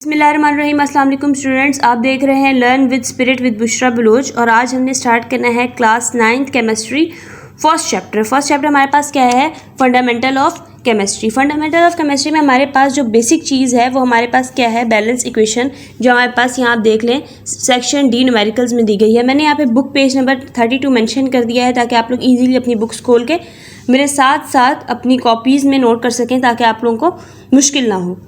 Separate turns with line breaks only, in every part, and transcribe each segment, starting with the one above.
बिस्मिल्लाहिर्रहमानिर्रहीम। अस्सलाम वालेकुम स्टूडेंट्स, आप देख रहे हैं learn with spirit with Bushra Baloch और आज हमने स्टार्ट करना है class 9th chemistry first chapter हमारे पास क्या है? Fundamental of chemistry. Fundamental of chemistry में हमारे पास जो बेसिक चीज़ है वो हमारे पास क्या है? बैलेंस इक्वेशन, जो हमारे पास यहाँ आप देख लें सेक्शन डी न्यूमेरिकल्स में दी गई है। मैंने यहाँ पे बुक पेज नंबर 32 मेंशन कर दिया है ताकि आप लोग इजीली अपनी बुक्स खोल के मेरे साथ साथ अपनी कॉपीज़ में नोट कर सकें ताकि आप लोगों को मुश्किल ना हो।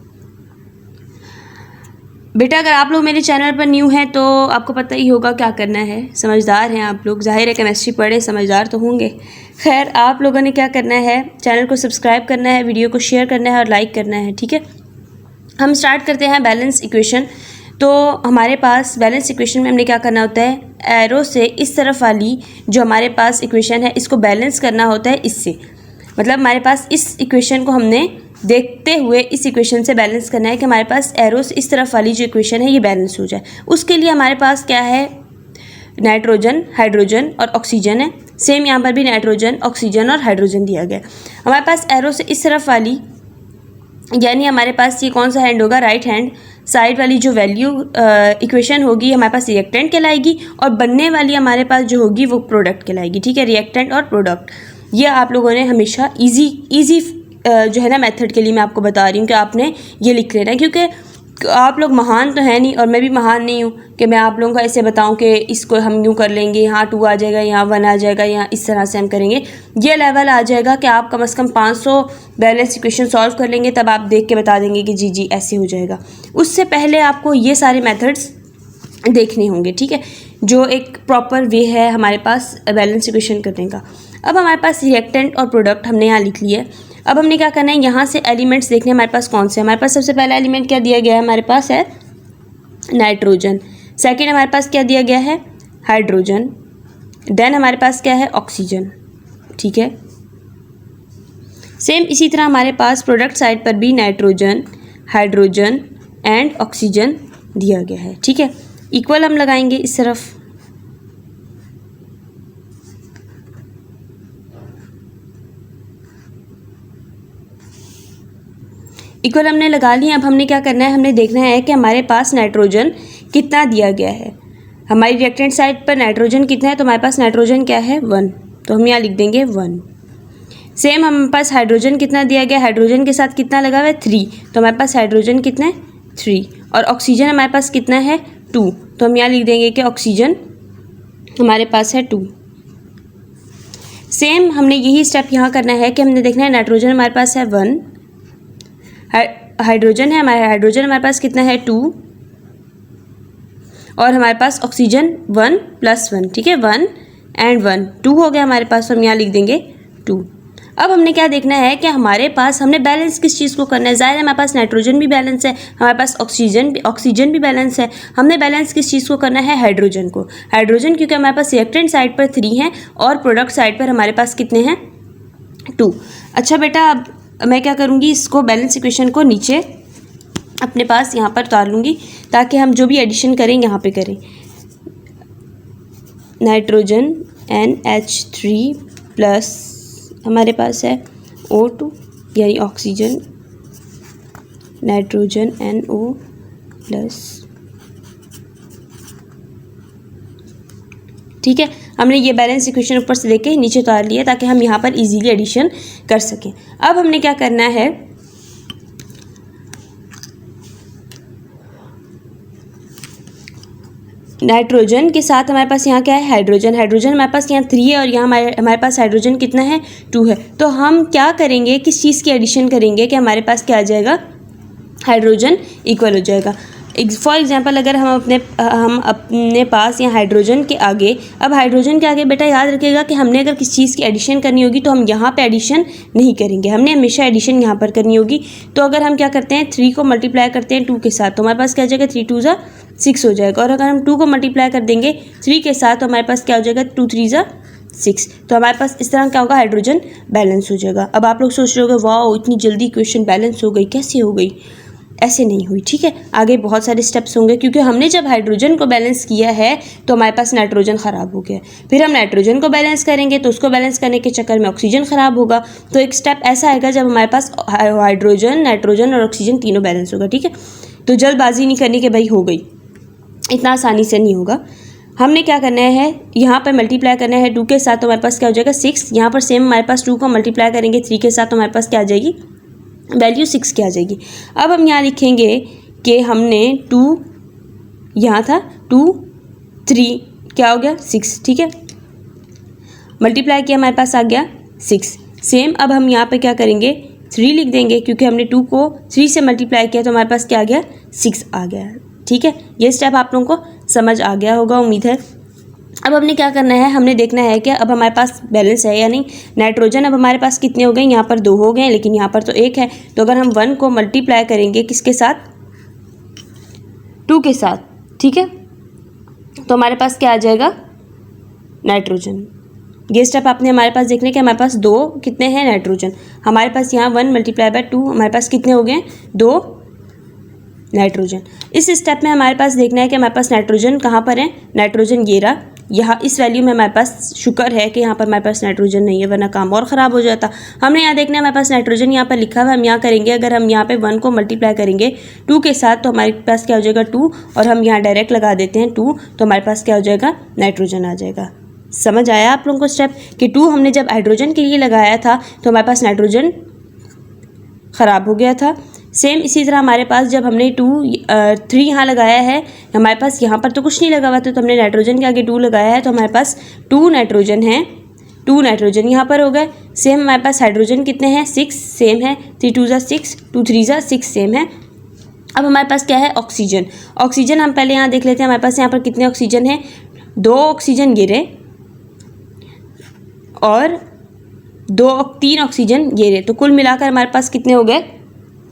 बेटा अगर आप लोग मेरे चैनल पर न्यू हैं तो आपको पता ही होगा क्या करना है। समझदार हैं आप लोग, जाहिर है केमिस्ट्री पढ़े समझदार तो होंगे। खैर, आप लोगों ने क्या करना है? चैनल को सब्सक्राइब करना है, वीडियो को शेयर करना है और लाइक करना है, ठीक है। हम स्टार्ट करते हैं बैलेंस इक्वेशन। तो हमारे पास बैलेंस इक्वेशन में हमने क्या करना होता है? एरो से इस तरफ वाली जो हमारे पास इक्वेशन है इसको बैलेंस करना होता है इससे। मतलब हमारे पास इस इक्वेशन को हमने देखते हुए इस इक्वेशन से बैलेंस करना है कि हमारे पास एरो से इस तरफ वाली जो इक्वेशन है ये बैलेंस हो जाए। उसके लिए हमारे पास क्या है? नाइट्रोजन, हाइड्रोजन और ऑक्सीजन है। सेम यहाँ पर भी नाइट्रोजन, ऑक्सीजन और हाइड्रोजन दिया गया। हमारे पास एरो से इस तरफ वाली यानी हमारे पास ये कौन सा हैंड होगा? राइट हैंड साइड वाली जो वैल्यू इक्वेशन होगी हमारे पास रिएक्टेंट कहलाएगी और बनने वाली हमारे पास जो होगी वो प्रोडक्ट कहलाएगी, ठीक है। रिएक्टेंट और प्रोडक्ट ये आप लोगों ने हमेशा इजी जो है ना मेथड के लिए मैं आपको बता रही हूँ कि आपने ये लिख लेना है, क्योंकि आप लोग महान तो है नहीं और मैं भी महान नहीं हूँ कि मैं आप लोगों को ऐसे बताऊँ कि इसको हम यूँ कर लेंगे, यहाँ 2 आ जाएगा, यहाँ 1 आ जाएगा, यहाँ इस तरह से हम करेंगे। ये लेवल आ जाएगा कि आप कम से कम 500 बैलेंस इक्वेशन सॉल्व कर लेंगे, तब आप देख के बता देंगे कि जी ऐसे हो जाएगा। उससे पहले आपको ये सारे मेथड्स देखने होंगे, ठीक है, जो एक प्रॉपर वे है हमारे पास बैलेंस इक्वेशन करने का। अब हमारे पास रिएक्टेंट और प्रोडक्ट हमने यहाँ लिख लिया है। अब हमने क्या करना है? यहाँ से एलिमेंट्स देखने हमारे पास कौन से हैं। हमारे पास सबसे पहला एलिमेंट क्या दिया गया है? हमारे पास है नाइट्रोजन। सेकेंड हमारे पास क्या दिया गया है? हाइड्रोजन। देन हमारे पास क्या है? ऑक्सीजन, ठीक है। सेम इसी तरह हमारे पास प्रोडक्ट साइड पर भी नाइट्रोजन, हाइड्रोजन एंड ऑक्सीजन दिया गया है, ठीक है। इक्वल हम लगाएंगे इस तरफ। इक्वल हमने लगा लिया। अब हमने क्या करना है? हमने देखना है कि हमारे पास नाइट्रोजन कितना दिया गया है। हमारी रिएक्टेंट साइड पर नाइट्रोजन कितना है? तो हमारे पास नाइट्रोजन क्या है? 1, तो हम यहाँ लिख देंगे 1। सेम हमारे पास हाइड्रोजन कितना दिया गया? हाइड्रोजन के साथ कितना लगा हुआ है? 3, तो हमारे पास हाइड्रोजन कितना है? 3। और ऑक्सीजन हमारे पास कितना है? 2, तो हम यहाँ लिख देंगे कि ऑक्सीजन हमारे पास है 2। सेम हमने यही स्टेप यहाँ करना है कि हमने देखना है नाइट्रोजन हमारे पास है 1, हाइड्रोजन हमारे पास कितना है? 2, और हमारे पास ऑक्सीजन 1 + 1, ठीक है। 1 and 1 2 हो गया हमारे पास, तो हम यहाँ लिख देंगे 2। अब हमने क्या देखना है कि हमारे पास हमने बैलेंस किस चीज़ को करना है। ज़ाहिर है हमारे पास नाइट्रोजन भी बैलेंस है, हमारे पास ऑक्सीजन भी बैलेंस है। हमने बैलेंस किस चीज़ को करना है? हाइड्रोजन को। हाइड्रोजन क्योंकि हमारे पास रिएक्टेंट साइड पर 3 हैं और प्रोडक्ट साइड पर हमारे पास कितने हैं? 2। अच्छा बेटा, अब मैं क्या करूँगी? इसको बैलेंस इक्वेशन को नीचे अपने पास यहाँ पर उतार लूँगी ताकि हम जो भी एडिशन करें यहाँ पे करें। नाइट्रोजन NH3 प्लस हमारे पास है O2 यानी ऑक्सीजन, नाइट्रोजन NO प्लस, ठीक है। हमने ये बैलेंस इक्वेशन ऊपर से लेके नीचे उतार लिया ताकि हम यहाँ पर इजीली एडिशन कर सकें। अब हमने क्या करना है? नाइट्रोजन के साथ हमारे पास यहाँ क्या है? हाइड्रोजन हमारे पास यहाँ 3 है और यहाँ हमारे पास हाइड्रोजन कितना है? 2 है। तो हम क्या करेंगे? किस चीज़ की एडिशन करेंगे कि हमारे पास क्या आ जाएगा? हाइड्रोजन इक्वल हो जाएगा। फॉर एग्जांपल अगर हम अपने पास यहाँ हाइड्रोजन के आगे, अब हाइड्रोजन के आगे बेटा याद रखिएगा कि हमने अगर किसी चीज़ की एडिशन करनी होगी तो हम यहाँ पे एडिशन नहीं करेंगे, हमने हमेशा एडिशन यहाँ पर करनी होगी। तो अगर हम क्या करते हैं? 3 को मल्टीप्लाई करते हैं 2 के साथ तो हमारे पास क्या हो जाएगा? 3 2 6 हो जाएगा। और अगर हम 2 को मल्टीप्लाई कर देंगे 3 के साथ तो हमारे पास क्या हो जाएगा? 2 3 6, तो हमारे पास इस तरह क्या होगा? हाइड्रोजन बैलेंस हो जाएगा। अब आप लोग सोच रहे होगे वाह इतनी जल्दी इक्वेशन बैलेंस हो गई, कैसे हो गई? ऐसे नहीं हुई, ठीक है। आगे बहुत सारे स्टेप्स होंगे, क्योंकि हमने जब हाइड्रोजन को बैलेंस किया है तो हमारे पास नाइट्रोजन ख़राब हो गया, फिर हम नाइट्रोजन को बैलेंस करेंगे तो उसको बैलेंस करने के चक्कर में ऑक्सीजन ख़राब होगा। तो एक स्टेप ऐसा आएगा जब हमारे पास हाइड्रोजन, नाइट्रोजन और ऑक्सीजन तीनों बैलेंस होगा, ठीक है। तो जल्दबाजी नहीं करनी कि भाई हो गई, इतना आसानी से नहीं होगा। हमने क्या करना है, यहाँ पर मल्टीप्लाई करना है 2 के साथ, तो हमारे पास क्या हो जाएगा 6। यहाँ पर सेम हमारे पास 2 को मल्टीप्लाई करेंगे 3 के साथ, तो हमारे पास क्या आ जाएगी, वैल्यू 6 की आ जाएगी। अब हम यहाँ लिखेंगे कि हमने 2 यहाँ था 2 3 क्या हो गया 6, ठीक है। मल्टीप्लाई किया हमारे पास आ गया 6। सेम अब हम यहाँ पे क्या करेंगे 3 लिख देंगे, क्योंकि हमने 2 को 3 से मल्टीप्लाई किया तो हमारे पास क्या आ गया 6 आ गया, ठीक है। ये स्टेप आप लोगों को समझ आ गया होगा, उम्मीद है। अब हमने क्या करना है, हमने देखना है कि अब हमारे पास बैलेंस है या नहीं। नाइट्रोजन अब हमारे पास कितने हो गए, यहाँ पर 2 हो गए, लेकिन यहाँ पर तो 1 है। तो अगर हम 1 को मल्टीप्लाई करेंगे किसके साथ, 2 के साथ, ठीक है, तो हमारे पास क्या आ जाएगा नाइट्रोजन। ये स्टेप आपने हमारे पास देखने के, हमारे पास 2 कितने हैं नाइट्रोजन, हमारे पास यहाँ 1 मल्टीप्लाई बाय 2 हमारे पास कितने हो गए 2 नाइट्रोजन। इस स्टेप में हमारे पास देखना है कि हमारे पास नाइट्रोजन कहाँ पर है, नाइट्रोजन ये रहा, यहाँ इस वैल्यू में हमारे पास, शुक्र है कि यहाँ पर हमारे पास नाइट्रोजन नहीं है, वरना काम और ख़राब हो जाता। हमने यहाँ देखना है हमारे पास नाइट्रोजन यहाँ पर लिखा हुआ है, हम यहाँ करेंगे, अगर हम यहाँ पे 1 को मल्टीप्लाई करेंगे 2 के साथ तो हमारे पास क्या हो जाएगा 2, और हम यहाँ डायरेक्ट लगा देते हैं 2, तो हमारे पास क्या हो जाएगा नाइट्रोजन आ जाएगा। समझ आया आप लोगों को स्टेप कि 2 हमने जब हाइड्रोजन के लिए लगाया था तो हमारे पास नाइट्रोजन ख़राब हो गया था। सेम इसी तरह हमारे पास जब हमने 3 यहाँ लगाया है, हमारे पास यहाँ पर तो कुछ नहीं लगा हुआ था, तो हमने नाइट्रोजन के आगे 2 लगाया है, तो हमारे पास 2 नाइट्रोजन हैं, 2 नाइट्रोजन यहाँ पर हो गए। सेम हमारे पास हाइड्रोजन कितने हैं 6, सेम है 3 2 6, 2 3 6 सेम है। अब हमारे पास क्या है ऑक्सीजन। ऑक्सीजन हम पहले यहाँ देख लेते हैं, हमारे पास यहाँ पर कितने ऑक्सीजन हैं, 2 ऑक्सीजन ये रहे और 3 ऑक्सीजन ये रहे, तो कुल मिलाकर हमारे पास कितने हो गए,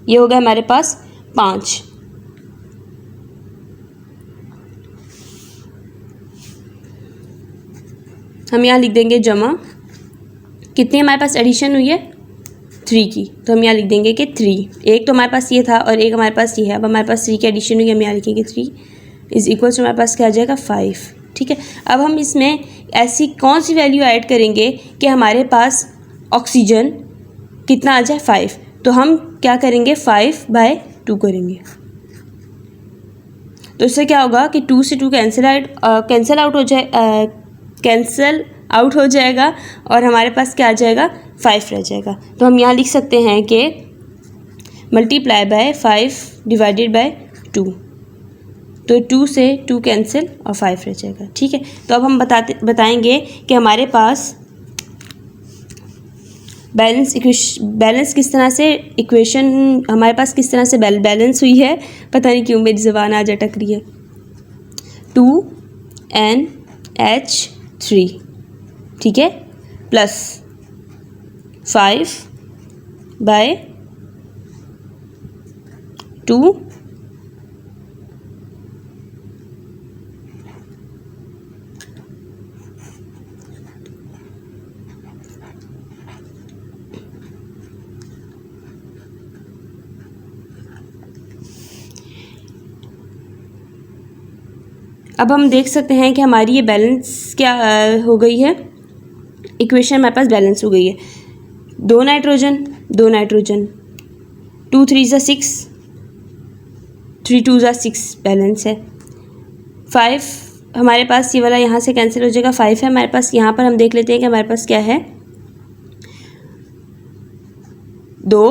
ये हो गया हमारे पास 5। हम यहाँ लिख देंगे जमा, कितनी हमारे पास एडिशन हुई है 3 की, तो हम यहाँ लिख देंगे कि 3। एक तो हमारे पास ये था और एक हमारे पास ये है, अब हमारे पास 3 की एडिशन हुई है, हम यहाँ लिखेंगे 3 इज इक्वल टू हमारे पास क्या आ जाएगा 5, ठीक है। अब हम इसमें ऐसी कौन सी वैल्यू ऐड करेंगे कि हमारे पास ऑक्सीजन कितना आ जाए 5, तो हम क्या करेंगे 5/2 करेंगे। तो इससे क्या होगा कि 2 से 2 कैंसिल आउट हो जाएगा और हमारे पास क्या आ जाएगा 5 रह जाएगा। तो हम यहाँ लिख सकते हैं कि मल्टीप्लाई बाय 5 डिवाइडेड बाय 2, तो 2 से 2 कैंसिल और 5 रह जाएगा, ठीक है। तो अब हम बताएंगे कि हमारे पास बैलेंस किस तरह से, इक्वेशन हमारे पास किस तरह से बैलेंस हुई है, पता नहीं क्यों मेरी ज़बान आज अटक रही है। 2NH3, ठीक है, प्लस 5/2 अब हम देख सकते हैं कि हमारी ये बैलेंस क्या हो गई है, इक्वेशन हमारे पास बैलेंस हो गई है। 2 नाइट्रोजन 2 नाइट्रोजन, 2 3 6, 3 2 6 बैलेंस है। 5 हमारे पास ये वाला यहाँ से कैंसिल हो जाएगा, 5 है हमारे पास। यहाँ पर हम देख लेते हैं कि हमारे पास क्या है 2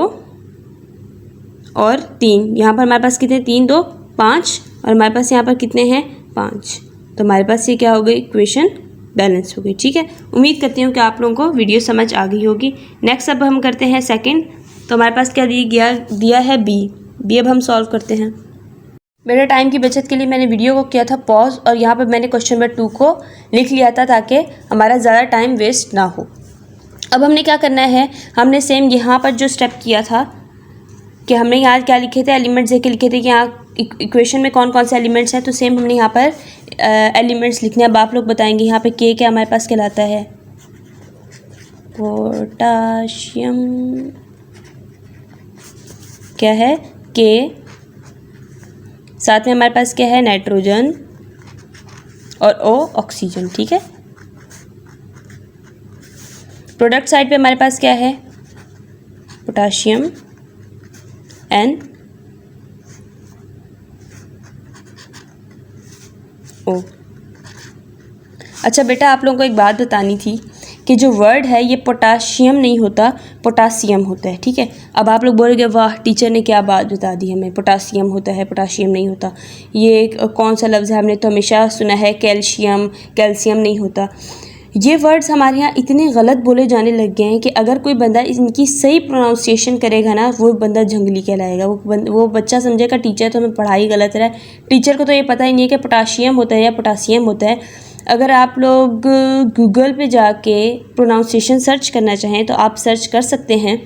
और 3, यहाँ पर हमारे पास कितने 3 2 5 और हमारे पास यहाँ पर कितने हैं 5, तो हमारे पास ये क्या हो गई इक्वेशन बैलेंस हो गई, ठीक है। उम्मीद करती हूँ कि आप लोगों को वीडियो समझ आ गई होगी। नेक्स्ट अब हम करते हैं सेकंड, तो हमारे पास क्या दिया है बी अब हम सॉल्व करते हैं। मेरे टाइम की बचत के लिए मैंने वीडियो को किया था पॉज और यहाँ पर मैंने क्वेश्चन नंबर 2 को लिख लिया था ताकि हमारा ज़्यादा टाइम वेस्ट ना हो। अब हमने क्या करना है, हमने सेम यहाँ पर जो स्टेप किया था कि हमने यहाँ क्या लिखे थे, एलिमेंट्स देके लिखे थे कि यहाँ इक्वेशन में कौन कौन से एलिमेंट्स हैं, तो सेम हमने यहाँ पर एलिमेंट्स लिखने हैं। अब आप लोग बताएंगे यहाँ पे के क्या हमारे पास कहलाता है, पोटाशियम क्या है, के साथ में हमारे पास क्या है, नाइट्रोजन और O ऑक्सीजन। ठीक है, प्रोडक्ट साइड पे हमारे पास क्या है, पोटाशियम N O। अच्छा बेटा, आप लोगों को एक बात बतानी थी कि जो वर्ड है ये पोटाशियम नहीं होता, पोटासियम होता है। ठीक है, अब आप लोग बोलोगे वाह टीचर ने क्या बात बता दी हमें, पोटासियम होता है पोटाशियम नहीं होता। ये कौन सा लफ्ज़ है, हमने तो हमेशा सुना है कैल्शियम, कैल्शियम नहीं होता। ये वर्ड्स हमारे यहाँ इतने गलत बोले जाने लग गए हैं कि अगर कोई बंदा इनकी सही प्रोनाउंसिएशन करेगा ना, वो बंदा जंगली कहलाएगा। वो बच्चा समझेगा टीचर तो हमें पढ़ाई गलत रहा है। टीचर को तो ये पता ही नहीं है कि पोटाशियम होता है या पोटासियम होता है। अगर आप लोग गूगल पे जाके प्रोनाउंसिएशन सर्च करना चाहें तो आप सर्च कर सकते हैं।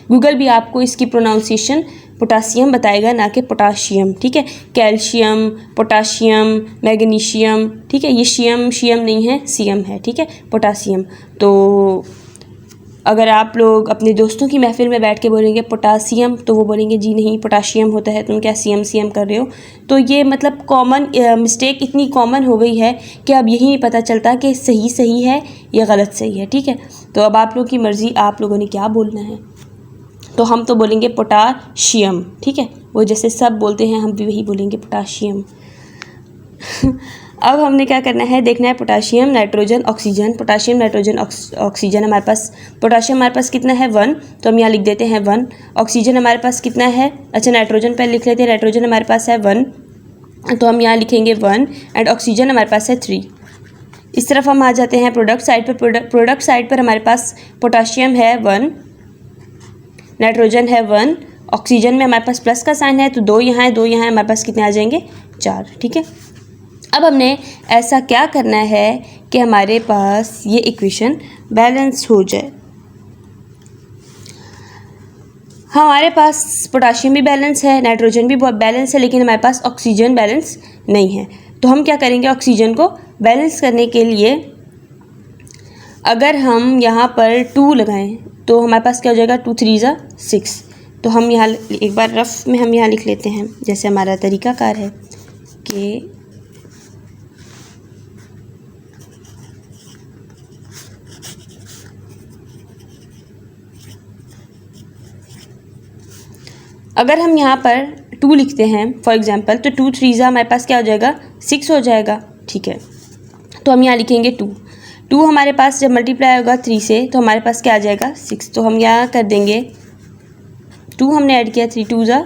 गूगल भी आपको इसकी प्रोनाउंसिएशन पोटासियम बताएगा, ना कि पोटाशियम। ठीक है, कैल्शियम, पोटाशियम, मैग्नीशियम। ठीक है, ये शियम नहीं है, सीएम है। ठीक है, पोटासियम। तो अगर आप लोग अपने दोस्तों की महफिल में बैठ के बोलेंगे पोटासियम, तो वो बोलेंगे जी नहीं पोटाशियम होता है, तुम क्या सीएम कर रहे हो। तो ये मतलब कॉमन मिस्टेक इतनी कॉमन हो गई है कि अब यही नहीं पता चलता कि सही है या गलत सही है। ठीक है, तो अब आप लोग की मर्ज़ी, आप लोगों ने क्या बोलना है। तो हम तो बोलेंगे पोटाशियम। ठीक है, वो जैसे सब बोलते हैं हम भी वही बोलेंगे, पोटाशियम। अब हमने क्या करना है, देखना है potassium, nitrogen, oxygen. Potassium, nitrogen, oxygen हमारे पास, पोटाशियम हमारे पास कितना है 1, तो हम यहाँ लिख देते हैं 1। ऑक्सीजन हमारे पास कितना है, अच्छा नाइट्रोजन पहले लिख लेते हैं, नाइट्रोजन हमारे पास है 1, तो हम यहाँ लिखेंगे 1 एंड ऑक्सीजन हमारे पास है 3। इस तरफ हम आ जाते हैं प्रोडक्ट साइड पर। प्रोडक्ट साइड पर हमारे पास पोटाशियम है 1, नाइट्रोजन है 1, ऑक्सीजन में हमारे पास प्लस का साइन है तो 2 यहाँ है, 2 यहाँ है, हमारे पास कितने आ जाएंगे 4। ठीक है, अब हमने ऐसा क्या करना है कि हमारे पास ये इक्वेशन बैलेंस हो जाए। हमारे पास पोटाशियम भी बैलेंस है, नाइट्रोजन भी बैलेंस है, लेकिन हमारे पास ऑक्सीजन बैलेंस नहीं है। तो हम क्या करेंगे, ऑक्सीजन को बैलेंस करने के लिए अगर हम यहाँ पर 2 लगाएं तो हमारे पास क्या हो जाएगा, 2 3 ज़ा 6। तो हम यहाँ एक बार रफ में हम यहाँ लिख लेते हैं, जैसे हमारा तरीकाकार है कि अगर हम यहाँ पर 2 लिखते हैं फॉर एग्जांपल, तो 2 3 ज़ा हमारे पास क्या हो जाएगा 6 हो जाएगा। ठीक है, तो हम यहाँ लिखेंगे 2 हमारे पास जब मल्टीप्लाई होगा 3 से तो हमारे पास क्या आ जाएगा 6। तो हम यहाँ कर देंगे 2 हमने ऐड किया, 3 2 ज़ा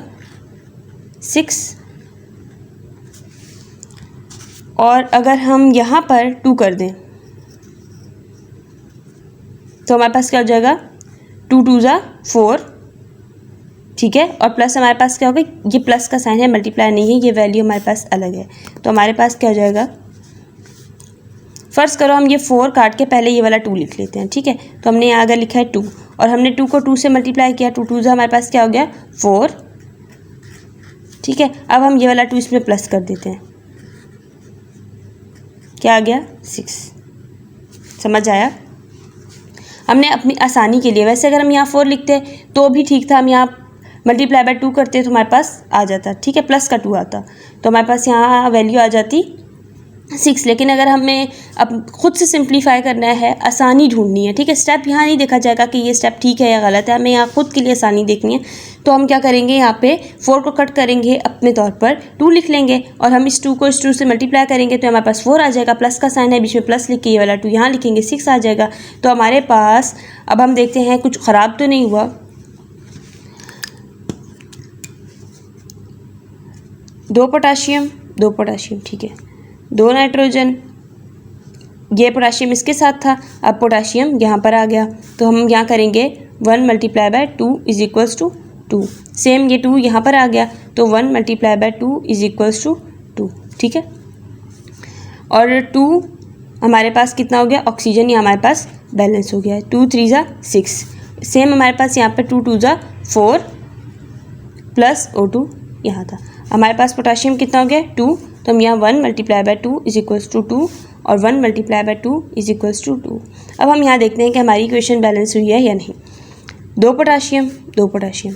6। और अगर हम यहाँ पर 2 कर दें तो हमारे पास क्या हो जाएगा 2 2 ज़ा 4। ठीक है, और प्लस हमारे पास क्या होगा, ये प्लस का साइन है, मल्टीप्लाई नहीं है, ये वैल्यू हमारे पास अलग है। तो हमारे पास क्या हो जाएगा, फ़र्ज़ करो हम ये 4 काट के पहले ये वाला 2 लिख लेते हैं। ठीक है, तो हमने यहाँ अगर लिखा है 2 और हमने 2 को 2 से मल्टीप्लाई किया, 2 2 हमारे पास क्या हो गया 4। ठीक है, अब हम ये वाला 2 इसमें प्लस कर देते हैं, क्या आ गया 6। समझ आया। हमने अपनी आसानी के लिए, वैसे अगर हम यहाँ 4 लिखते तो भी ठीक था, हम यहाँ मल्टीप्लाई बाय 2 करते तो हमारे पास आ जाता। ठीक है, प्लस का 2 आता तो हमारे पास यहाँ वैल्यू आ जाती 6। लेकिन अगर हमें अब खुद से सिंप्लीफाई करना है, आसानी ढूंढनी है, ठीक है, स्टेप यहाँ नहीं देखा जाएगा कि ये स्टेप ठीक है या गलत है, हमें यहाँ खुद के लिए आसानी देखनी है। तो हम क्या करेंगे, यहाँ पे 4 को कट करेंगे, अपने तौर पर 2 लिख लेंगे और हम इस 2 को इस 2 से मल्टीप्लाई करेंगे तो हमारे पास 4 आ जाएगा। प्लस का साइन है, बीच में प्लस लिख के ये वाला 2 यहाँ लिखेंगे, 6 आ जाएगा। तो हमारे पास अब हम देखते हैं कुछ ख़राब तो नहीं हुआ। 2 पोटाशियम, 2 पोटाशियम, ठीक है, 2 नाइट्रोजन, ये पोटाशियम इसके साथ था, अब पोटाशियम यहाँ पर आ गया तो हम यहाँ करेंगे 1 multiply by 2 is equals to 2। Same ये 2 यहाँ पर आ गया तो 1 multiply by 2 is equals to 2। ठीक है, और 2 हमारे पास कितना हो गया, ऑक्सीजन ये हमारे पास बैलेंस हो गया है, 2 3 ज़ा 6। सेम हमारे पास यहाँ पर 2 2 ज़ा 4 प्लस O2 यहाँ था। हमारे पास पोटाशियम कितना हो गया 2, तो हम यहाँ 1 multiply by 2 is equals to 2 और 1 multiply by 2 is equals to 2। अब हम यहाँ देखते हैं कि हमारी इक्वेशन बैलेंस हुई है या नहीं। 2 पोटाशियम, 2 पोटाशियम,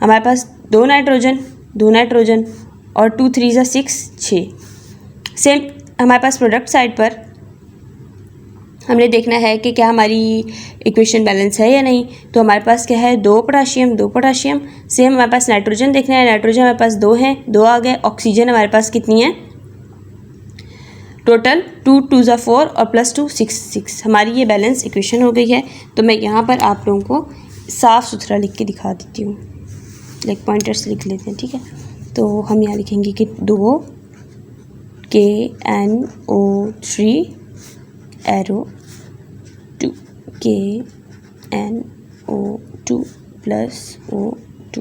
हमारे पास 2 नाइट्रोजन, 2 नाइट्रोजन और 2 3 ज़ा 6, 6। सेम हमारे पास प्रोडक्ट साइड पर हमने देखना है कि क्या हमारी इक्वेशन बैलेंस है या नहीं। तो हमारे पास क्या है, 2 पोटाशियम 2 पोटाशियम। सेम हमारे पास नाइट्रोजन देखना है, नाइट्रोजन हमारे पास 2 हैं, 2 आ गए। ऑक्सीजन हमारे पास कितनी है, टोटल 2 2 ज़ा 4 और प्लस 2 6 6। हमारी ये बैलेंस इक्वेशन हो गई है। तो मैं यहाँ पर आप लोगों को साफ़ सुथरा लिख के दिखा देती हूँ, लाइक पॉइंटर्स लिख लेते हैं, ठीक है। तो हम यहाँ लिखेंगे कि 2 KNO3 arrow 2 KNO2 plus O2। तो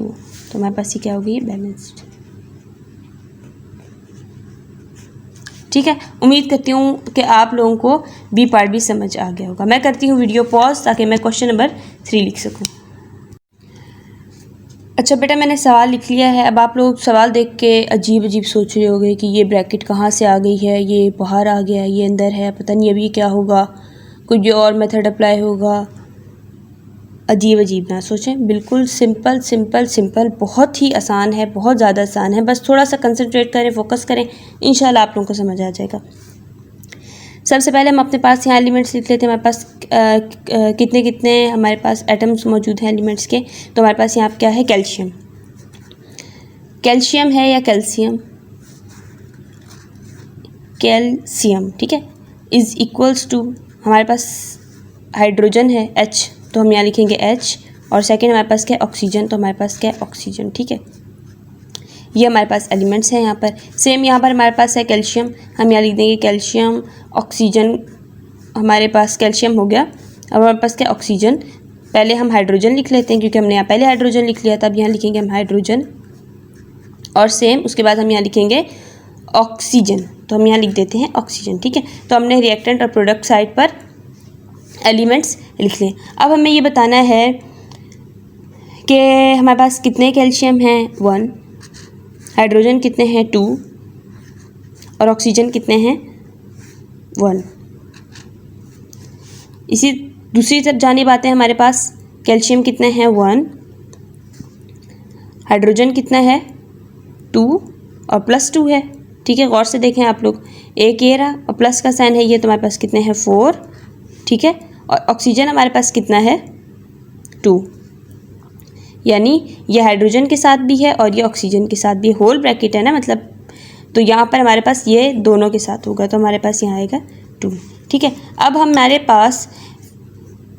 हमारे पास ये क्या होगी, बैलेंस्ड। ठीक है, उम्मीद करती हूँ कि आप लोगों को बी पार्ट भी समझ आ गया होगा। मैं करती हूँ वीडियो पॉज ताकि मैं क्वेश्चन नंबर 3 लिख सकूँ। अच्छा बेटा, मैंने सवाल लिख लिया है। अब आप लोग सवाल देख के अजीब अजीब सोच रहे होंगे कि ये ब्रैकेट कहाँ से आ गई है, ये बाहर आ गया, ये अंदर है, पता नहीं अभी क्या होगा, कोई और मेथड अप्लाई होगा। अजीब अजीब ना सोचें, बिल्कुल सिंपल सिंपल सिंपल, बहुत ही आसान है, बहुत ज़्यादा आसान है। बस थोड़ा सा कंसंट्रेट करें, फोकस करें, इंशाल्लाह आप लोगों को समझ आ जाएगा। सबसे पहले हम अपने पास यहाँ एलिमेंट्स लिख लेते हैं। हमारे पास कितने कितने हमारे पास एटम्स मौजूद हैं एलिमेंट्स के। तो हमारे पास यहाँ क्या है, कैल्शियम। कैल्शियम है या कैल्शियम, कैल्शियम, ठीक है, इज़ इक्वल्स टू हमारे पास हाइड्रोजन है H, तो हम यहाँ लिखेंगे H। और सेकेंड हमारे पास क्या है, ऑक्सीजन, तो हमारे पास क्या है, ऑक्सीजन, ठीक है। ये हमारे पास एलिमेंट्स हैं यहाँ पर। सेम यहाँ पर हमारे पास है कैल्शियम, हम यहाँ लिख देंगे कैल्शियम। ऑक्सीजन हमारे पास कैल्शियम हो गया। अब हमारे पास क्या, ऑक्सीजन। पहले हम हाइड्रोजन लिख लेते हैं क्योंकि हमने यहाँ पहले हाइड्रोजन लिख लिया था। अब यहाँ लिखेंगे हम हाइड्रोजन और सेम उसके बाद हम यहाँ लिखेंगे ऑक्सीजन, तो हम यहाँ लिख देते हैं ऑक्सीजन, ठीक है। तो हमने रिएक्टेंट और प्रोडक्ट साइड पर एलिमेंट्स लिख लें। अब हमें ये बताना है कि हमारे पास कितने कैल्शियम हैं, 1, हाइड्रोजन कितने हैं, 2, और ऑक्सीजन कितने हैं, 1। इसी दूसरी तरफ जाने बातें हमारे पास कैल्शियम कितने हैं, 1, हाइड्रोजन कितना है, 2 और प्लस 2 है, ठीक है। गौर से देखें आप लोग, एक ये रहा और प्लस का साइन है, ये तो हमारे पास कितने हैं, 4, ठीक है। और ऑक्सीजन हमारे पास कितना है, 2, यानी ये हाइड्रोजन के साथ भी है और ये ऑक्सीजन के साथ भी, होल ब्रैकेट है ना मतलब। तो यहाँ पर हमारे पास ये दोनों के साथ होगा, तो हमारे पास यहाँ आएगा 2, ठीक है। अब हमारे पास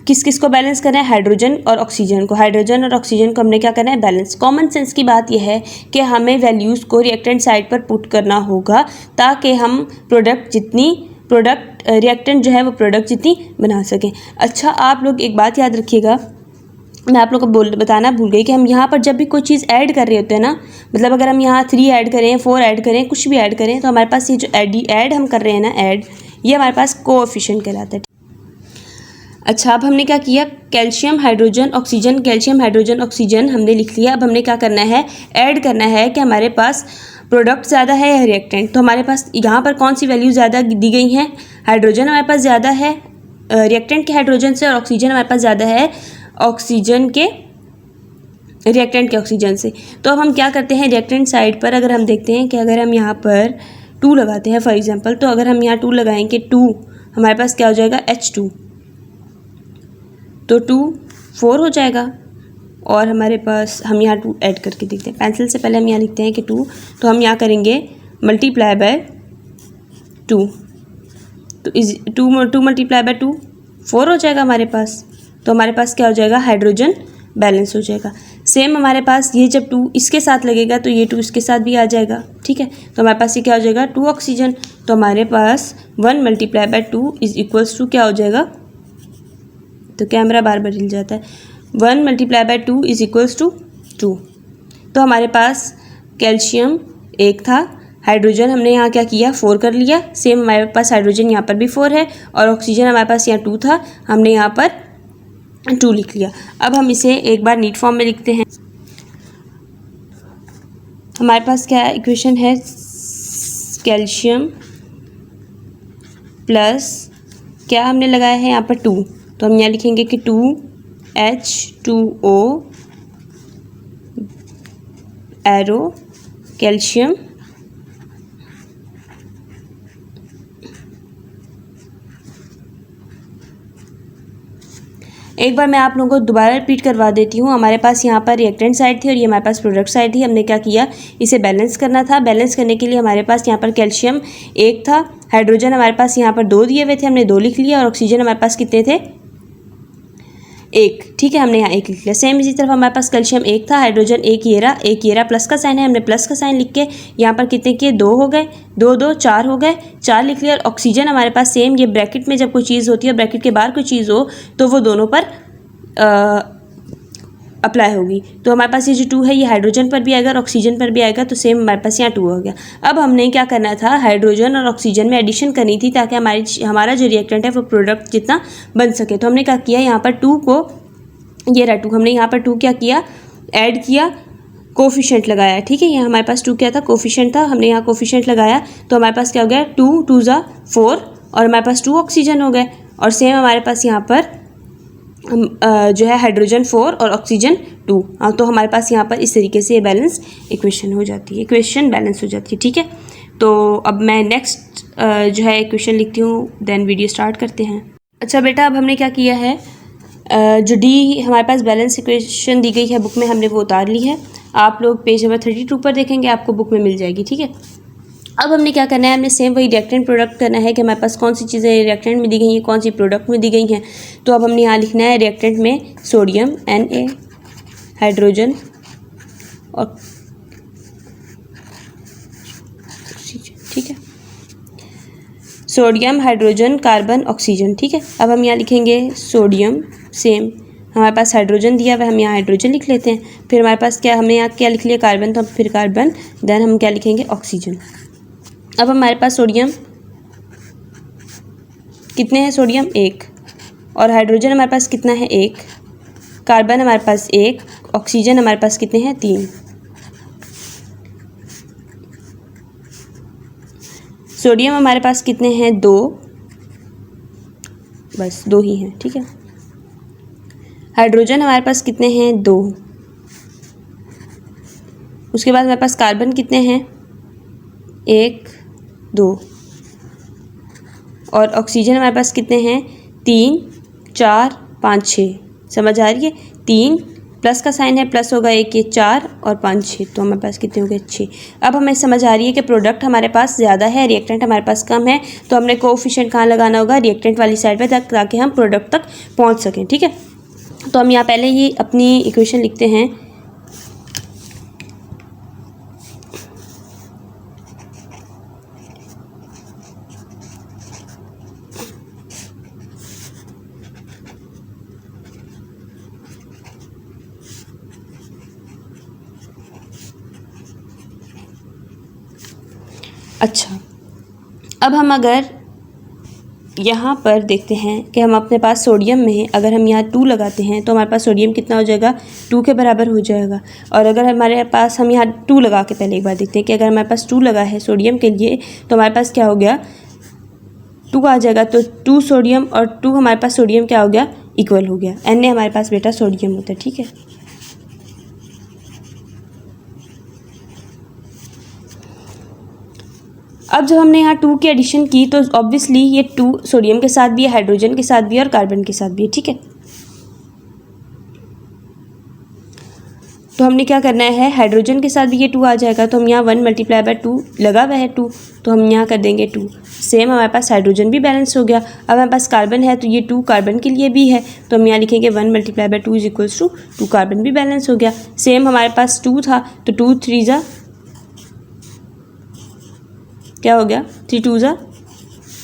किस किस को बैलेंस करना है, हाइड्रोजन और ऑक्सीजन को। हाइड्रोजन और ऑक्सीजन को हमने क्या करना है, बैलेंस। कॉमन सेंस की बात यह है कि हमें वैल्यूज़ को रिएक्टेंट साइड पर पुट करना होगा ताकि हम रिएक्टेंट जो है वो प्रोडक्ट जितनी बना सकें। अच्छा, आप लोग एक बात याद रखिएगा, मैं आप लोग को बताना भूल गई कि हम यहाँ पर जब भी कोई चीज़ ऐड कर रहे होते हैं ना, मतलब अगर हम यहाँ 3 ऐड करें, 4 ऐड करें, कुछ भी ऐड करें, तो हमारे पास ये जो ऐड हम कर रहे हैं ना, ये हमारे पास कोएफिशिएंट कहलाता है। अच्छा, अब हमने क्या किया, calcium hydrogen oxygen, calcium hydrogen oxygen हमने लिख लिया। अब हमने क्या करना है, ऐड करना है कि हमारे पास प्रोडक्ट ज़्यादा है या रिएक्टेंट। तो हमारे पास यहाँ पर कौन सी वैल्यू ज़्यादा दी गई हैं, हाइड्रोजन हमारे पास ज़्यादा है रिएक्टेंट के हाइड्रोजन से, और ऑक्सीजन हमारे पास ज़्यादा है ऑक्सीजन के रिएक्टेंट के ऑक्सीजन से। तो अब हम क्या करते हैं, रिएक्टेंट साइड पर अगर हम देखते हैं कि अगर हम यहाँ पर 2 लगाते हैं फॉर एग्जांपल, तो अगर हम यहाँ 2 लगाएंगे, 2 हमारे पास क्या हो जाएगा, H2, तो 2 4 हो जाएगा। और हमारे पास हम यहाँ 2 ऐड करके देखते हैं, पेंसिल से पहले हम यहाँ लिखते हैं कि 2, तो हम यहाँ करेंगे मल्टीप्लाई बाय 2, तो 2 मल्टीप्लाई बाय 2 4 हो जाएगा हमारे पास। तो हमारे पास क्या हो जाएगा, हाइड्रोजन बैलेंस हो जाएगा। सेम हमारे पास ये जब 2 इसके साथ लगेगा तो ये 2 इसके साथ भी आ जाएगा, ठीक है। तो हमारे पास ये क्या हो जाएगा, 2 ऑक्सीजन। तो हमारे पास 1 multiply by 2 is equals to क्या हो जाएगा, तो कैमरा बार बार हिल जाता है, 1 multiply by 2 is equals to 2। तो हमारे पास कैल्शियम 1 था, हाइड्रोजन हमने यहाँ क्या किया, 4 कर लिया। सेम हमारे पास हाइड्रोजन यहाँ पर भी 4 है, और ऑक्सीजन हमारे पास यहाँ 2 था, हमने यहाँ पर 2 लिख लिया। अब हम इसे एक बार नीट फॉर्म में लिखते हैं। हमारे पास क्या इक्वेशन है, कैल्शियम प्लस क्या हमने लगाया है यहाँ पर 2, तो हम यहाँ लिखेंगे कि 2H2O एरो कैल्शियम एक बार मैं आप लोगों को दोबारा रिपीट करवा देती हूँ। हमारे पास यहाँ पर रिएक्टेंट साइड थी और ये हमारे पास प्रोडक्ट साइड थी। हमने क्या किया, इसे बैलेंस करना था। बैलेंस करने के लिए हमारे पास यहाँ पर कैल्शियम 1 था, हाइड्रोजन हमारे पास यहाँ पर 2 दिए हुए थे, हमने 2 लिख लिया, और ऑक्सीजन हमारे पास कितने थे, 1। ठीक है, हमने यहाँ 1 लिख लिया। सेम इसी तरफ हमारे पास कैल्शियम 1 था, हाइड्रोजन 1 ये रहा, प्लस का साइन है, हमने प्लस का साइन लिख के यहाँ पर कितने किए, 2 हो गए, 2 2 4 हो गए, 4 लिख लिया। और ऑक्सीजन हमारे पास सेम, ये ब्रैकेट में जब कोई चीज़ होती है, ब्रैकेट के बाहर कोई चीज़ हो तो वो दोनों पर अप्लाई होगी। तो हमारे पास ये जो 2 है ये हाइड्रोजन पर भी आएगा और ऑक्सीजन पर भी आएगा, तो सेम हमारे पास यहाँ 2 हो गया। अब हमने क्या करना था, हाइड्रोजन और ऑक्सीजन में एडिशन करनी थी ताकि हमारा जो रिएक्टेंट है वो प्रोडक्ट जितना बन सके। तो हमने क्या किया, यहाँ पर 2 को, ये रहा 2, हमने यहाँ पर 2 क्या किया, ऐड किया, कोफिशिएंट लगाया। ठीक है, यहाँ हमारे पास 2 क्या था, कोफिशिएंट था, हमने यहाँ कोफिशिएंट लगाया तो हमारे पास क्या हो गया, 2 2 ज़ा 4 और हमारे पास 2 ऑक्सीजन हो गए। और सेम हमारे पास यहाँ पर जो है हाइड्रोजन 4 और ऑक्सीजन 2। तो हमारे पास यहाँ पर इस तरीके से ये बैलेंस इक्वेशन हो जाती है, इक्वेशन बैलेंस हो जाती है। ठीक है, तो अब मैं नेक्स्ट जो है इक्वेशन लिखती हूँ, देन वीडियो स्टार्ट करते हैं। अच्छा बेटा, अब हमने क्या किया है, जो डी हमारे पास बैलेंस इक्वेशन दी गई है बुक में, हमने वो उतार ली है। आप लोग पेज नंबर 32 पर देखेंगे, आपको बुक में मिल जाएगी। ठीक है, अब हमने क्या करना है, हमने सेम वही रिएक्टेंट प्रोडक्ट करना है कि हमारे पास कौन सी चीज़ें रिएक्टेंट में दी गई हैं, कौन सी प्रोडक्ट में दी गई हैं। तो अब हमने यहाँ लिखना है रिएक्टेंट में सोडियम Na, हाइड्रोजन और ठीक है, सोडियम, हाइड्रोजन, कार्बन, ऑक्सीजन। ठीक है, अब हम यहाँ लिखेंगे सोडियम, सेम हमारे पास हाइड्रोजन दिया हुआ है, हम यहाँ हाइड्रोजन लिख लेते हैं। फिर हमारे पास क्या, हमने यहाँ क्या लिख लिया, कार्बन, तो फिर कार्बन, देन हम क्या लिखेंगे, ऑक्सीजन। अब हमारे पास सोडियम कितने हैं, सोडियम 1 और हाइड्रोजन हमारे पास कितना है, 1, कार्बन हमारे पास 1, ऑक्सीजन हमारे पास कितने हैं, 3। सोडियम हमारे पास कितने हैं, 2, बस 2 ही हैं। ठीक है, हाइड्रोजन हमारे पास कितने हैं, 2। उसके बाद हमारे पास कार्बन कितने हैं, 1 2 और ऑक्सीजन हमारे पास कितने हैं, 3 4 5 6। समझ आ रही है, 3 प्लस का साइन है, प्लस होगा 1 ये 4 और 5 6, तो हमारे पास कितने हो गए, 6। अब हमें समझ आ रही है कि प्रोडक्ट हमारे पास ज़्यादा है, रिएक्टेंट हमारे पास कम है, तो हमने कोएफिशिएंट कहाँ लगाना होगा, रिएक्टेंट वाली साइड पे, ताकि हम प्रोडक्ट तक पहुँच सकें। ठीक है, तो हम यहाँ पहले ही अपनी इक्वेशन लिखते हैं। अच्छा, अब हम अगर यहाँ पर देखते हैं कि हम अपने पास सोडियम में अगर हम यहाँ 2 लगाते हैं तो हमारे पास सोडियम कितना हो जाएगा, 2 के बराबर हो जाएगा। और अगर हमारे पास, हम यहाँ 2 लगा के पहले एक बार देखते हैं कि अगर हमारे पास 2 लगा है सोडियम के लिए तो हमारे पास क्या हो गया, 2 आ जाएगा। तो 2 सोडियम और 2 हमारे पास सोडियम क्या हो गया, इक्वल हो गया। Na हमारे पास बेटा सोडियम होता है। ठीक है, अब जब हमने यहाँ 2 की एडिशन की तो ऑब्वियसली ये 2 सोडियम के साथ भी है, हाइड्रोजन के साथ भी है और कार्बन के साथ भी है। ठीक है, तो हमने क्या करना है, हाइड्रोजन के साथ भी ये 2 आ जाएगा, तो हम यहाँ 1 × 2 लगा हुआ है 2, तो हम यहाँ कर देंगे 2। सेम हमारे पास हाइड्रोजन भी बैलेंस हो गया। अब हमारे पास कार्बन है तो ये 2 कार्बन के लिए भी है, तो हम यहाँ लिखेंगे 1 × 2 = 2, कार्बन भी बैलेंस हो गया। सेम हमारे पास 2 था तो 2 3 ज़ा क्या हो गया, 3 2 ज़ा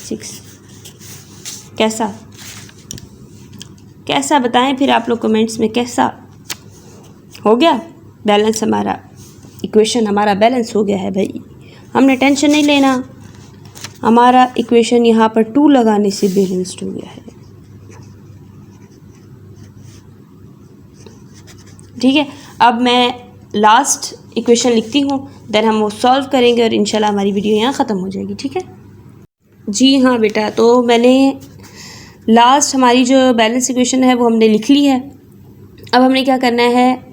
6। कैसा बताएं फिर आप लोग कमेंट्स में, कैसा हो गया बैलेंस, हमारा इक्वेशन हमारा बैलेंस हो गया है भाई। हमने टेंशन नहीं लेना, हमारा इक्वेशन यहाँ पर 2 लगाने से बैलेंस्ड हो गया है। ठीक है, अब मैं लास्ट इक्वेशन लिखती हूँ, देन हम वो सॉल्व करेंगे और इंशाल्लाह हमारी वीडियो यहाँ ख़त्म हो जाएगी। ठीक है जी हाँ बेटा, तो मैंने लास्ट हमारी जो बैलेंस इक्वेशन है वो हमने लिख ली है। अब हमने क्या करना है,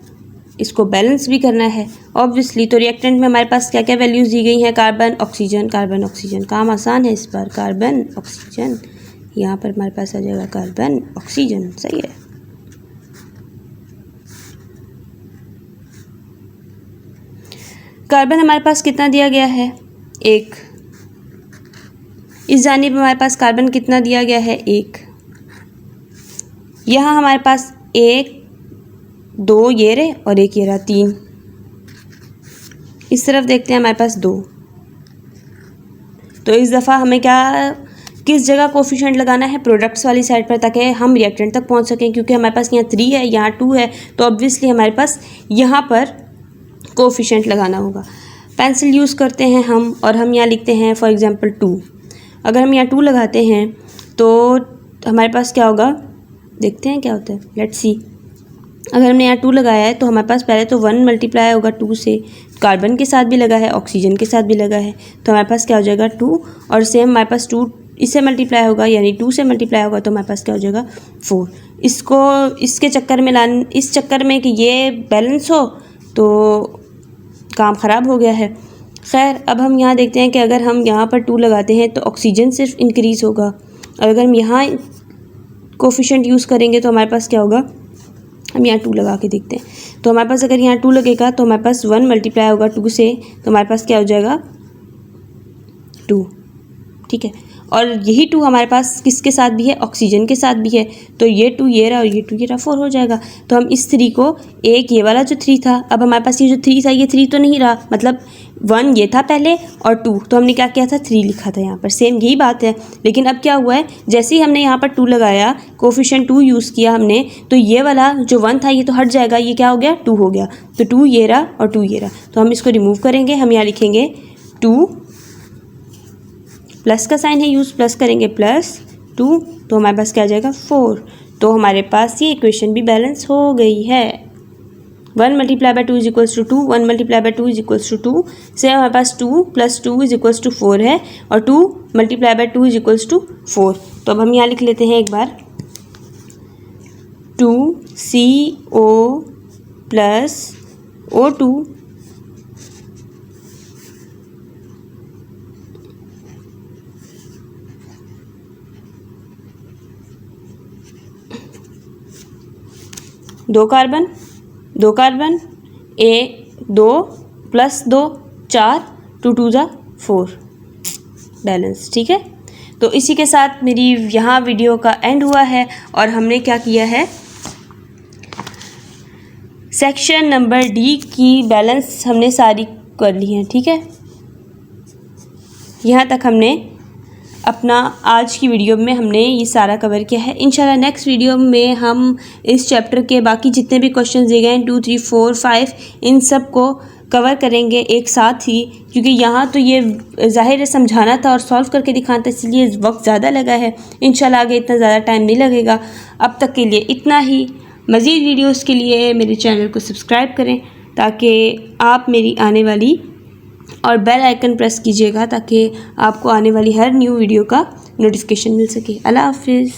इसको बैलेंस भी करना है ऑब्वियसली। तो रिएक्टेंट में हमारे पास क्या क्या वैल्यूज़ दी गई हैं, कार्बन ऑक्सीजन, कार्बन ऑक्सीजन, काम आसान है इस बार, कार्बन ऑक्सीजन, यहाँ पर हमारे पास आ जाएगा कार्बन ऑक्सीजन। सही है, कार्बन हमारे पास कितना दिया गया है, 1। इस जानिब हमारे पास कार्बन कितना दिया गया है, 1। यहाँ हमारे पास 1 2 ये रहे और 1 ये रहा, 3। इस तरफ देखते हैं हमारे पास 2। तो इस दफ़ा हमें किस जगह कोफिशिएंट लगाना है, प्रोडक्ट्स वाली साइड पर, ताकि हम रिएक्टेंट तक पहुंच सकें। क्योंकि हमारे पास यहाँ 3 है, यहाँ 2 है, तो ऑब्वियसली हमारे पास यहाँ पर कोफिशिएंट लगाना होगा। पेंसिल यूज़ करते हैं हम, और हम यहाँ लिखते हैं फॉर एग्जांपल 2। अगर हम यहाँ 2 लगाते हैं तो हमारे पास क्या होगा, देखते हैं क्या होता है, लेट्स सी। अगर हमने यहाँ 2 लगाया है तो हमारे पास पहले तो 1 मल्टीप्लाई होगा 2 से, कार्बन के साथ भी लगा है, ऑक्सीजन के साथ भी लगा है, तो हमारे पास क्या हो जाएगा 2। और सेम हमारे पास 2 इससे मल्टीप्लाई होगा, यानी 2 से मल्टीप्लाई होगा, तो हमारे पास क्या हो जाएगा 4। इसको इसके चक्कर में इस चक्कर में कि ये बैलेंस हो तो काम ख़राब हो गया है। खैर, अब हम यहाँ देखते हैं कि अगर हम यहाँ पर 2 लगाते हैं तो ऑक्सीजन सिर्फ इंक्रीज़ होगा, और अगर हम यहाँ कोफिशिएंट यूज़ करेंगे तो हमारे पास क्या होगा, हम यहाँ 2 लगा के देखते हैं। तो हमारे पास अगर यहाँ 2 लगेगा तो हमारे पास 1 मल्टीप्लाई होगा 2 से, तो हमारे पास क्या हो जाएगा 2, ठीक है। और यही 2 हमारे पास किसके साथ भी है, ऑक्सीजन के साथ भी है, तो ये 2 ये रहा और ये 2 ये रहा, 4 हो जाएगा। तो हम इस 3 को, एक ये वाला जो 3 था, अब हमारे पास ये जो 3 था, ये 3 तो नहीं रहा, मतलब 1 ये था पहले और 2, तो हमने क्या किया था, 3 लिखा था यहाँ पर। सेम यही बात है, लेकिन अब क्या हुआ है, जैसे ही हमने यहाँ पर 2 लगाया, कोफिशिएंट 2 यूज़ किया हमने, तो ये वाला जो 1 था ये तो हट जाएगा, ये क्या हो गया 2 हो गया। तो 2 ये रहा और 2 ये रहा, तो हम इसको रिमूव करेंगे। हम यहाँ लिखेंगे 2, प्लस का साइन है यूज़, प्लस करेंगे +2, तो हमारे पास क्या आ जाएगा 4। तो हमारे पास ये इक्वेशन भी बैलेंस हो गई है। 1 multiply by 2 is equals to 2, 1 multiply by 2 is equals to 2 से हमारे पास 2 + 2 इज इक्वल्स टू 4 है, और 2 multiply by 2 is equals to 4। तो अब हम यहाँ लिख लेते हैं एक बार 2CO + O2 दो कार्बन 2 + 2 4, 2 2 ज़ा 4 बैलेंस, ठीक है। तो इसी के साथ मेरी यहाँ वीडियो का एंड हुआ है, और हमने क्या किया है, सेक्शन नंबर D की बैलेंस हमने सारी कर ली है, ठीक है। यहाँ तक हमने अपना आज की वीडियो में हमने ये सारा कवर किया है। इंशाल्लाह नेक्स्ट वीडियो में हम इस चैप्टर के बाकी जितने भी क्वेश्चन दिए गए हैं 2 3 4 5 इन सब को कवर करेंगे एक साथ ही, क्योंकि यहाँ तो ये ज़ाहिर है समझाना था और सॉल्व करके दिखाना था, इसलिए वक्त ज़्यादा लगा है। इंशाल्लाह आगे इतना ज़्यादा टाइम नहीं लगेगा। अब तक के लिए इतना ही। मज़ीद वीडियोज़ के लिए मेरे चैनल को सब्सक्राइब करें, ताकि आप मेरी आने वाली, और बेल आइकन प्रेस कीजिएगा ताकि आपको आने वाली हर न्यू वीडियो का नोटिफिकेशन मिल सके। अल्लाह हाफिज़।